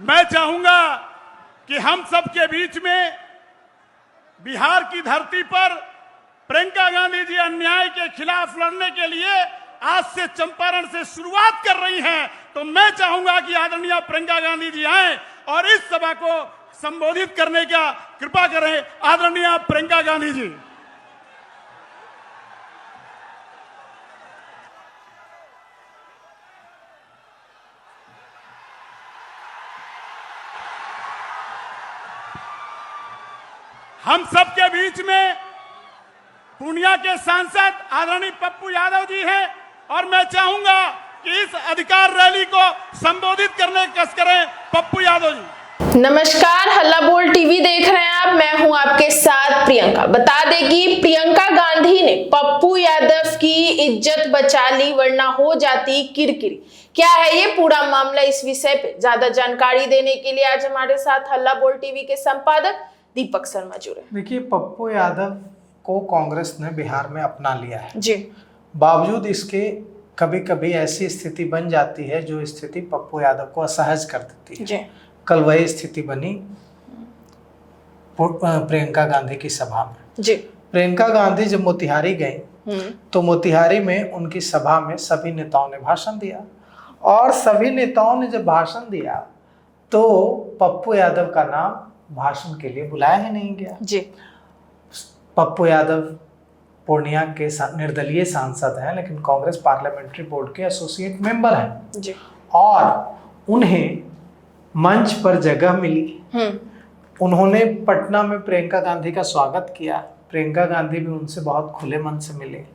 मैं चाहूंगा कि हम सबके बीच में बिहार की धरती पर प्रियंका गांधी जी अन्याय के खिलाफ लड़ने के लिए आज से चंपारण से शुरुआत कर रही हैं, तो मैं चाहूंगा कि आदरणीय प्रियंका गांधी जी आए और इस सभा को संबोधित करने का कृपा करें। आदरणीय प्रियंका गांधी जी। हम सबके बीच में पूर्णिया के सांसद आदरणीय पप्पू यादव जी हैं और मैं चाहूंगा कि इस अधिकार रैली को संबोधित करने की कस करें पप्पू यादव जी। नमस्कार, हल्ला बोल टीवी देख रहे हैं आप। मैं हूं आपके साथ प्रियंका। बता दें कि प्रियंका गांधी ने पप्पू यादव की इज्जत बचा ली वरना हो जाती किरकिरी। क्या है ये पूरा मामला, इस विषय पे ज्यादा जानकारी देने के लिए आज हमारे साथ हल्ला बोल टीवी के संपादक दीपक शर्मा जुड़े। देखिए, पप्पू यादव को कांग्रेस ने बिहार में अपना लिया है जी। बावजूद इसके कभी कभी ऐसी स्थिति बन जाती है जो स्थिति पप्पू यादव को असहज कर देती है जी। कल वही स्थिति बनी प्रियंका गांधी की सभा में जी। प्रियंका गांधी जब मोतिहारी गई तो मोतिहारी में उनकी सभा में सभी नेताओं ने भाषण दिया और सभी नेताओं ने जब भाषण दिया तो पप्पू यादव का नाम भाषण के लिए बुलाया ही नहीं गया जी। पप्पू यादव पूर्णिया के निर्दलीय सांसद हैं, लेकिन कांग्रेस पार्लियामेंट्री बोर्ड के एसोसिएट मेंबर हैं जी। और उन्हें मंच पर जगह मिली। उन्होंने पटना में प्रियंका गांधी का स्वागत किया। प्रियंका गांधी भी उनसे बहुत खुले मन से मिले।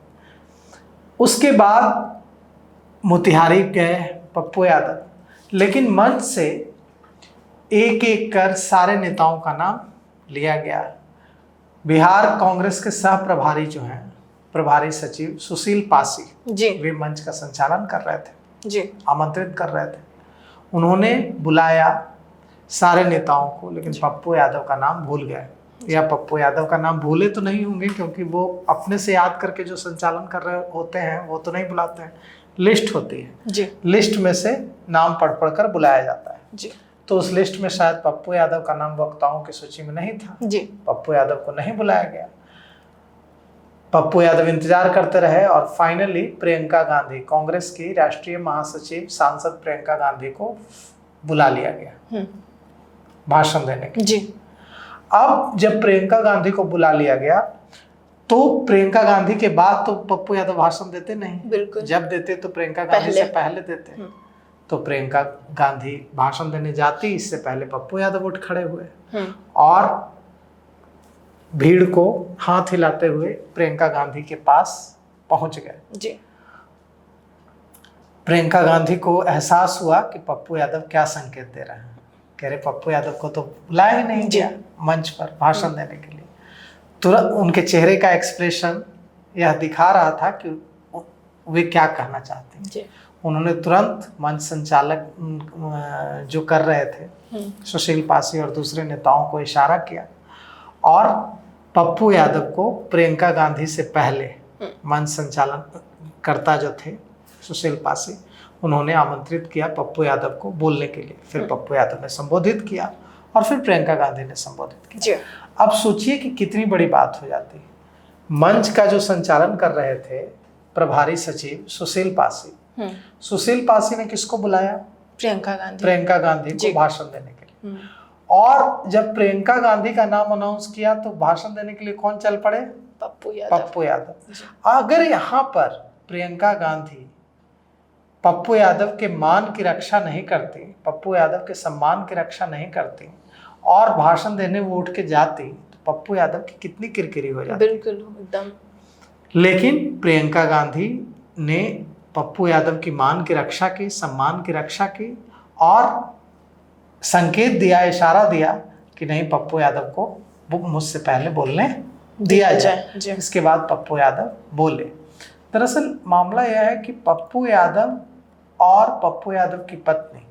उसके बाद मोतिहारी गए पप्पू यादव, लेकिन मंच से एक एक कर सारे नेताओं का नाम लिया गया। बिहार कांग्रेस के सह प्रभारी जो हैं, प्रभारी सचिव सुशील पासी जी, वे मंच का संचालन कर रहे थे जी, आमंत्रित कर रहे थे। उन्होंने बुलाया सारे नेताओं को, लेकिन पप्पू यादव का नाम भूल गए। या पप्पू यादव का नाम भूले तो नहीं होंगे, क्योंकि वो अपने से याद करके जो संचालन कर रहे होते हैं वो तो नहीं बुलाते हैं, लिस्ट होती है जी। लिस्ट में से नाम पढ़ पढ़ कर बुलाया जाता है जी। तो उस लिस्ट में शायद पप्पू यादव का नाम वक्ताओं की सूची में नहीं था जी। पप्पू यादव को नहीं बुलाया गया। पप्पू यादव इंतजार करते रहे और फाइनली प्रियंका गांधी, कांग्रेस की राष्ट्रीय महासचिव सांसद प्रियंका गांधी को बुला लिया गया भाषण देने के जी। अब जब प्रियंका गांधी को बुला लिया गया तो प्रियंका गांधी के बाद तो पप्पू यादव भाषण देते नहीं, बिल्कुल। जब देते तो प्रियंका गांधी से पहले देते। तो प्रियंका गांधी भाषण देने जाती, इससे पहले पप्पू यादव उठ खड़े हुए और भीड़ को हाथ हिलाते हुए प्रियंका गांधी के पास पहुंच गए जी। प्रियंका गांधी को एहसास हुआ कि पप्पू यादव क्या संकेत दे रहे हैं। कह रहे पप्पू यादव को तो बुलाया ही नहीं गया मंच पर भाषण देने के लिए। तुरंत उनके चेहरे का एक्सप्रेशन यह दिखा रहा था कि वे क्या कहना चाहते हैं। उन्होंने तुरंत मंच संचालक जो कर रहे थे सुशील पासी और दूसरे नेताओं को इशारा किया और पप्पू यादव को प्रियंका गांधी से पहले मंच संचालन करता जो थे सुशील पासी, उन्होंने आमंत्रित किया पप्पू यादव को बोलने के लिए। फिर पप्पू यादव ने संबोधित किया और फिर प्रियंका गांधी ने संबोधित किया। अब सोचिए कि कितनी बड़ी बात हो जाती। मंच का जो संचालन कर रहे थे प्रभारी सचिव सुशील पासी, सुशील पासी ने किसको बुलाया? प्रियंका गांधी को भाषण देने के लिए। और जब प्रियंका गांधी का नाम अनाउंस किया तो भाषण देने के लिए कौन चल पड़े? पप्पू यादव। अगर यहाँ पर प्रियंका गांधी पप्पू यादव के मान की रक्षा नहीं करती, पप्पू यादव के सम्मान की रक्षा नहीं करती और भाषण देने वो उठ के जाती, तो पप्पू यादव की कितनी किरकिरी हो जाती। बिल्कुल एकदम। लेकिन प्रियंका गांधी ने पप्पू यादव की मान की रक्षा की, सम्मान की रक्षा की और संकेत दिया, इशारा दिया कि नहीं, पप्पू यादव को मुझसे पहले बोलने दिया जाए। इसके बाद पप्पू यादव बोले। दरअसल मामला यह है कि पप्पू यादव और पप्पू यादव की पत्नी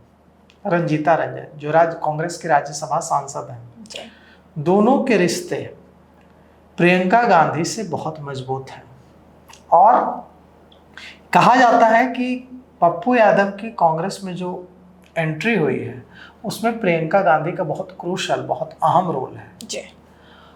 रंजीता रंजन, जो कांग्रेस की राज्यसभा सांसद हैं, दोनों के रिश्ते प्रियंका गांधी से बहुत मजबूत हैं और कहा जाता है कि पप्पू यादव की कांग्रेस में जो एंट्री हुई है उसमें प्रियंका गांधी का बहुत क्रूशल, बहुत अहम रोल है जी।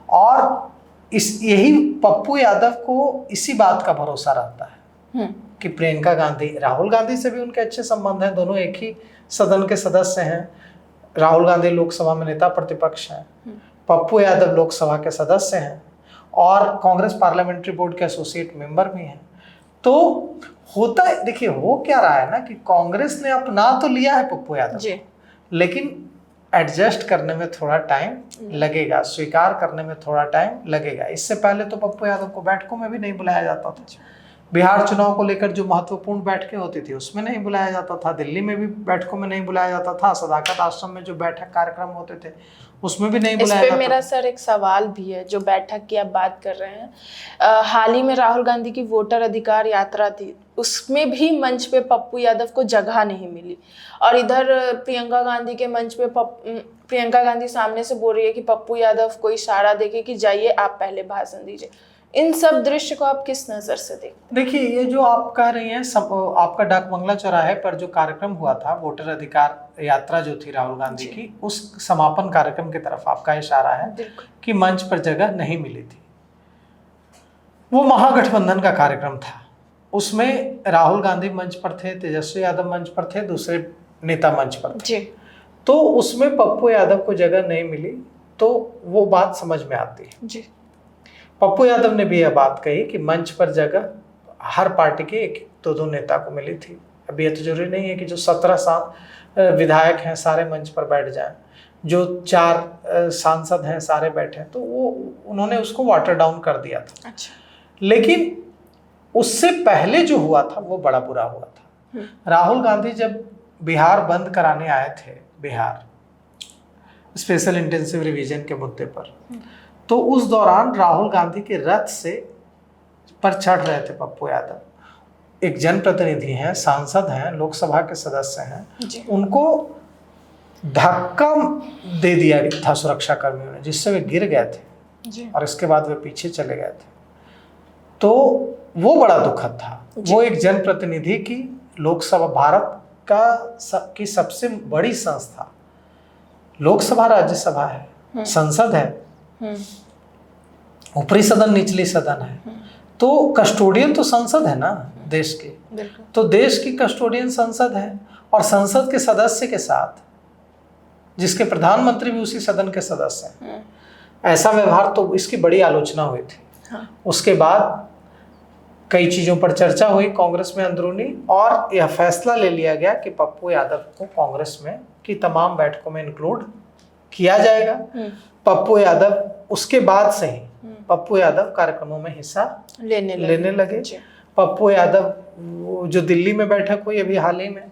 और यही पप्पू यादव को इसी बात का भरोसा रहता है कि प्रियंका गांधी, राहुल गांधी से भी उनके अच्छे संबंध हैं, दोनों एक ही सदन के सदस्य हैं। राहुल गांधी लोकसभा में नेता प्रतिपक्ष हैं, पप्पू यादव लोकसभा के सदस्य हैं और कांग्रेस पार्लियामेंट्री बोर्ड के एसोसिएट मेंबर भी हैं। तो होता है, देखिए हो क्या रहा है ना कि कांग्रेस ने अपना तो लिया है पप्पू यादव जी, लेकिन एडजस्ट करने में थोड़ा टाइम लगेगा, स्वीकार करने में थोड़ा टाइम लगेगा। इससे पहले तो पप्पू यादव को बैठकों में भी नहीं बुलाया जाता था। बिहार चुनाव को लेकर जो महत्वपूर्ण बैठकें होती थी उसमें नहीं बुलाया जाता था, दिल्ली में भी बैठकों में नहीं बुलाया जाता था, सदाकत आश्रम में जो बैठक कार्यक्रम होते थे उसमें भी नहीं बुलाया जाता था। मेरा सर एक सवाल भी है, जो बैठक की आप बात कर रहे हैं, हाल ही में राहुल गांधी की वोटर अधिकार यात्रा थी, उसमें भी मंच पे पप्पू यादव को जगह नहीं मिली और इधर प्रियंका गांधी के मंच पे प्रियंका गांधी सामने से बोल रही है कि पप्पू यादव को इशारा देके कि जाइए आप पहले भाषण दीजिए। इन सब दृश्य को आप किस नजर से देखते? देखिए, ये जो आप कह रही हैं आपका डाक बंगला चौराहे पर जो कार्यक्रम हुआ था, वोटर अधिकार यात्रा जो थी राहुल गांधी की, उस समापन कार्यक्रम की तरफ आपका इशारा है कि मंच पर जगह नहीं मिली थी। वो महागठबंधन का कार्यक्रम था, उसमें राहुल गांधी मंच पर थे, तेजस्वी यादव मंच पर थे, दूसरे नेता मंच पर थे। तो उसमें पप्पू यादव को जगह नहीं मिली, तो वो बात समझ में आती है जी। पप्पू यादव ने भी यह बात कही कि मंच पर जगह हर पार्टी के एक दो नेता को मिली थी। अब ये तो जरूरी नहीं है कि जो 17 विधायक हैं सारे मंच पर बैठ जाएं, जो 4 सांसद हैं सारे बैठे, तो वो उन्होंने उसको वाटर डाउन कर दिया था। अच्छा। लेकिन उससे पहले जो हुआ था वो बड़ा बुरा हुआ था। राहुल गांधी जब बिहार बंद कराने आए थे, बिहार स्पेशल इंटेंसिव रिवीजन के मुद्दे पर, तो उस दौरान राहुल गांधी के रथ से पर चढ़ रहे थे पप्पू यादव। एक जनप्रतिनिधि हैं, सांसद हैं, लोकसभा के सदस्य हैं, उनको धक्का दे दिया था सुरक्षा कर्मियों ने, जिससे वे गिर गए थे और इसके बाद वे पीछे चले गए थे। तो वो बड़ा दुखद था। वो एक जनप्रतिनिधि की, लोकसभा भारत की सबसे बड़ी संस्था, लोकसभा राज्यसभा है, संसद है, ऊपरी सदन निचली सदन है, तो कस्टोडियन तो संसद है ना देश की, तो देश की कस्टोडियन संसद है और संसद के सदस्य के साथ, जिसके प्रधानमंत्री भी उसी सदन के सदस्य हैं, ऐसा व्यवहार, तो इसकी बड़ी आलोचना हुई थी। उसके बाद कई चीजों पर चर्चा हुई कांग्रेस में अंदरूनी, और यह फैसला ले लिया गया कि पप्पू यादव को कांग्रेस में की तमाम बैठकों में इंक्लूड किया जाएगा। पप्पू यादव उसके बाद से ही पप्पू यादव कार्यक्रमों में हिस्सा लेने लगे। पप्पू यादव जो दिल्ली में बैठक हुई अभी हाल ही में,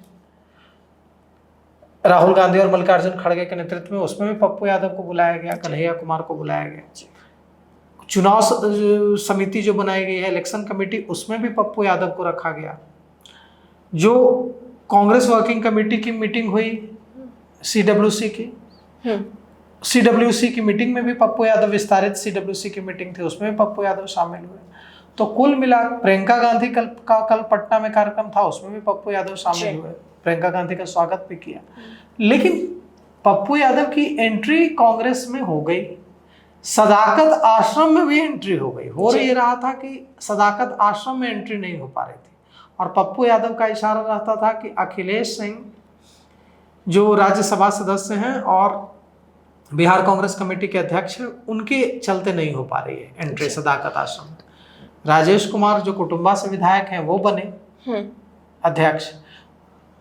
राहुल गांधी और मल्लिकार्जुन खड़गे के नेतृत्व में, उसमें भी पप्पू यादव को बुलाया गया, कन्हैया कुमार को बुलाया गया। चुनाव समिति जो बनाई गई है, इलेक्शन कमेटी, उसमें भी पप्पू यादव को रखा गया। जो कांग्रेस वर्किंग कमेटी की मीटिंग हुई सीडब्ल्यूसी की मीटिंग में भी पप्पू यादव, विस्तारित सीडब्ल्यूसी की मीटिंग थी, उसमें भी पप्पू यादव शामिल हुए। तो कुल मिला, प्रियंका गांधी कल पटना में कार्यक्रम था, उसमें भी पप्पू यादव शामिल हुए, प्रियंका गांधी का स्वागत भी किया। लेकिन पप्पू यादव की एंट्री कांग्रेस में हो गई, सदाकत आश्रम में भी एंट्री हो गई। हो ये रहा था कि सदाकत आश्रम में एंट्री नहीं हो पा रही थी, और पप्पू यादव का इशारा रहता था कि अखिलेश सिंह जो राज्यसभा सदस्य हैं और बिहार कांग्रेस कमेटी के अध्यक्ष हैं, उनके चलते नहीं हो पा रही है एंट्री सदाकत आश्रम। राजेश कुमार जो कुटुंबा से विधायक हैं वो बने अध्यक्ष,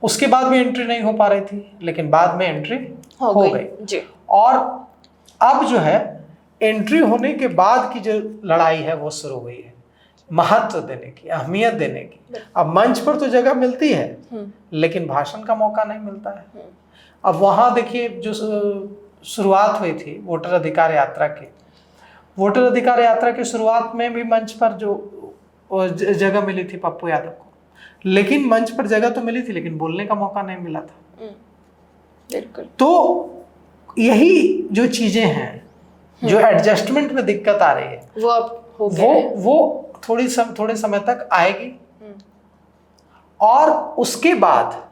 उसके बाद भी एंट्री नहीं हो पा रही थी, लेकिन बाद में एंट्री हो गई। और अब जो है एंट्री होने के बाद की जो लड़ाई है वो शुरू हुई है, महत्व देने की, अहमियत देने की। अब मंच पर तो जगह मिलती है लेकिन भाषण का मौका नहीं मिलता है। अब वहां देखिए जो शुरुआत हुई थी वोटर अधिकार यात्रा की, वोटर अधिकार यात्रा की शुरुआत में भी मंच पर जो जगह मिली थी पप्पू यादव को, लेकिन मंच पर जगह तो मिली थी लेकिन बोलने का मौका नहीं मिला था। बिल्कुल। तो यही जो चीजें हैं, जो एडजस्टमेंट में दिक्कत आ रही है, वो अब हो गया है। वो थोड़े समय तक आएगी। और उसके बाद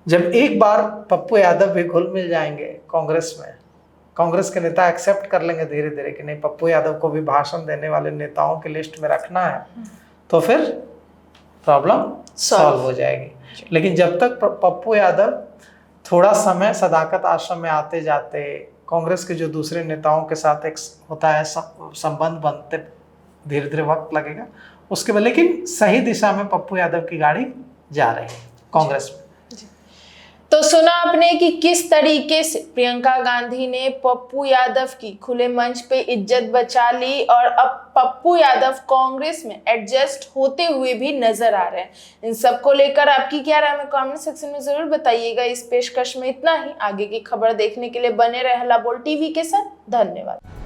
जब एक बार पप्पू यादव भी घुल मिल जाएंगे कांग्रेस में, कांग्रेस के नेता एक्सेप्ट कर लेंगे धीरे धीरे कि नहीं पप्पू यादव को भी भाषण देने वाले नेताओं की लिस्ट में रखना है, तो फिर प्रॉब्लम सॉल्व हो जाएगी। लेकिन जब तक पप्पू यादव थोड़ा समय सदाकत आश्रम में आते जाते, कांग्रेस के जो दूसरे नेताओं के साथ एक होता है संबंध बनते, धीरे धीरे वक्त लगेगा उसके बाद, लेकिन सही दिशा में पप्पू यादव की गाड़ी जा रही है कांग्रेस में। तो सुना आपने कि किस तरीके से प्रियंका गांधी ने पप्पू यादव की खुले मंच पे इज्जत बचा ली और अब पप्पू यादव कांग्रेस में एडजस्ट होते हुए भी नजर आ रहे हैं। इन सबको लेकर आपकी क्या राय है कमेंट सेक्शन में जरूर बताइएगा। इस पेशकश में इतना ही। आगे की खबर देखने के लिए बने रहे हल्ला बोल टीवी के साथ। धन्यवाद।